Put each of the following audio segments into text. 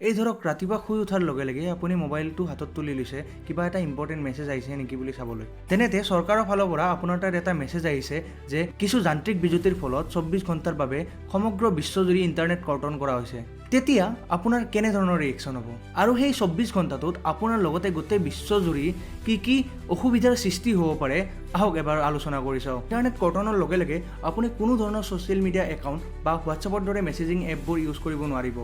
এই ধৰক ৰাতিপুৱা শুই উঠাৰ লগে লগে আপুনি মোবাইলটো হাতত তুলি লৈছে কিবা এটা ইম্পৰ্টেণ্ট মেছেজ আহিছে নেকি বুলি চাবলৈ। তেনেতে চৰকাৰৰ ফালৰ পৰা আপোনাৰ তাত এটা মেছেজ আহিছে যে কিছু যান্ত্ৰিক বিজুতিৰ ফলত 24 ঘণ্টাৰ বাবে সমগ্ৰ বিশ্বজুৰি ইণ্টাৰনেট কৰ্তন কৰা হৈছে। তেতিয়া আপোনাৰ কেনেধৰণৰ ৰিয়েকশ্যন হ'ব আৰু সেই 24 ঘণ্টাটোত আপোনাৰ লগতে গোটেই বিশ্বজুৰি কি অসুবিধাৰ সৃষ্টি হ'ব পাৰে আহক এবাৰ আলোচনা কৰি চাওঁ। ইণ্টাৰনেট কৰ্তনৰ লগে লগে আপুনি কোনো ধৰণৰ ছ'চিয়েল মিডিয়া একাউণ্ট বা হোৱাটছএপৰ দৰে মেছেজিং এপবোৰ ইউজ কৰিব নোৱাৰিব।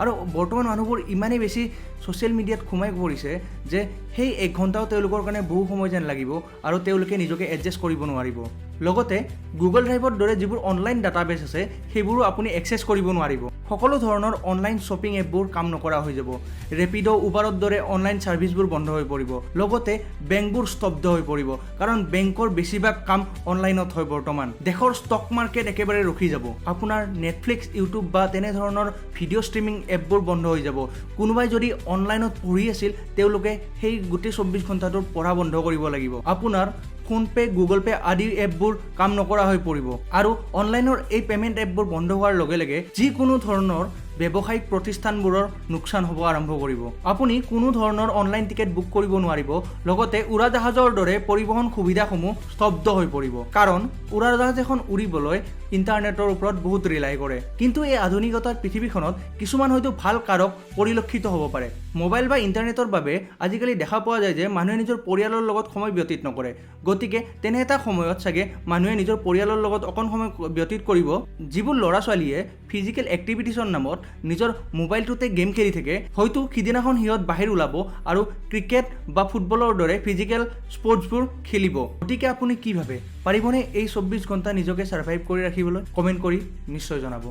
আৰু বৰ্তমান মানুহবোৰ ইমানেই বেছি ছ'চিয়েল মিডিয়াত সোমাই পৰিছে যে সেই 1 ঘণ্টাও তেওঁলোকৰ কাৰণে বহু সময় যেন লাগিব আৰু তেওঁলোকে নিজকে এডজাষ্ট কৰিব নোৱাৰিব। লগতে গুগল ড্ৰাইভৰ দৰে যিবোৰ অনলাইন ডাটাবেছ আছে সেইবোৰো আপুনি এক্সেছ কৰিব নোৱাৰিব। সকলো ধৰণৰ অনলাইন শ্বপিং এপবোৰ কাম নকৰা হৈ যাব। ৰেপিড' উবাৰৰ দৰে অনলাইন ছাৰ্ভিচবোৰ বন্ধ হৈ পৰিব। লগতে বেংকবোৰ স্তব্ধ হৈ পৰিব কাৰণ বেংকৰ বেছিভাগ কাম অনলাইনত হয় বৰ্তমান। দেশৰ ষ্টক মাৰ্কেট একেবাৰে ৰখি যাব। আপোনাৰ নেটফ্লিক্স, ইউটিউব বা তেনেধৰণৰ ভিডিঅ' ষ্ট্ৰিমিং এপবোৰ বন্ধ হৈ যাব। কোনোবাই যদি অনলাইনত পঢ়ি আছিল তেওঁলোকে সেই গোটেই 24 ঘণ্টাটোৰ পঢ়া বন্ধ কৰিব লাগিব। আপোনাৰ ফোনপে', গুগল পে' আদি এপবোৰ কাম নকৰা হৈ পৰিব আৰু অনলাইনৰ এই পে'মেণ্ট এপবোৰ বন্ধ হোৱাৰ লগে লগে যিকোনো ধৰণৰ ব্যৱসায়িক প্ৰতিষ্ঠানবোৰৰ লোকচান হ'ব আৰম্ভ কৰিব। আপুনি কোনো ধৰণৰ অনলাইন টিকেট বুক কৰিব নোৱাৰিব। লগতে উৰাজাহাজৰ দৰে পৰিবহণ সুবিধাসমূহ স্তব্ধ হৈ পৰিব কাৰণ উৰাজাহাজ এখন উৰিবলৈ ইণ্টাৰনেটৰ ওপৰত বহুত ৰিলাই কৰে। কিন্তু এই আধুনিকতাৰ পৃথিৱীখনত কিছুমান হয়তো ভাল কাৰক পৰিলক্ষিত হ'ব পাৰে। মোবাইল বা ইণ্টাৰনেটৰ বাবে আজিকালি দেখা পোৱা যায় যে মানুহে নিজৰ পৰিয়ালৰ লগত সময় ব্যতীত নকৰে। গতিকে তেনে এটা সময়ত চাগে মানুহে নিজৰ পৰিয়ালৰ লগত অকণ সময় ব্যতীত কৰিব যিবোৰ ল'ৰা ছোৱালীয়ে ফিজিকেল এক্টিভিটিছৰ নামত নিজৰ মোবাইলটোতে গেম খেলি থাকে। হয়তো সিদিনাখন সিহঁত বাহিৰ ওলাব আৰু ক্ৰিকেট বা ফুটবলৰ দৰে ফিজিকেল স্পৰ্টছবোৰ খেলিব। গতিকে আপুনি কি ভাবে, পাৰিবনে এই 24 ঘণ্টা নিজকে ছাৰ্ভাইভ কৰি ৰাখিবলৈ? কমেণ্ট কৰি নিশ্চয় জনাব।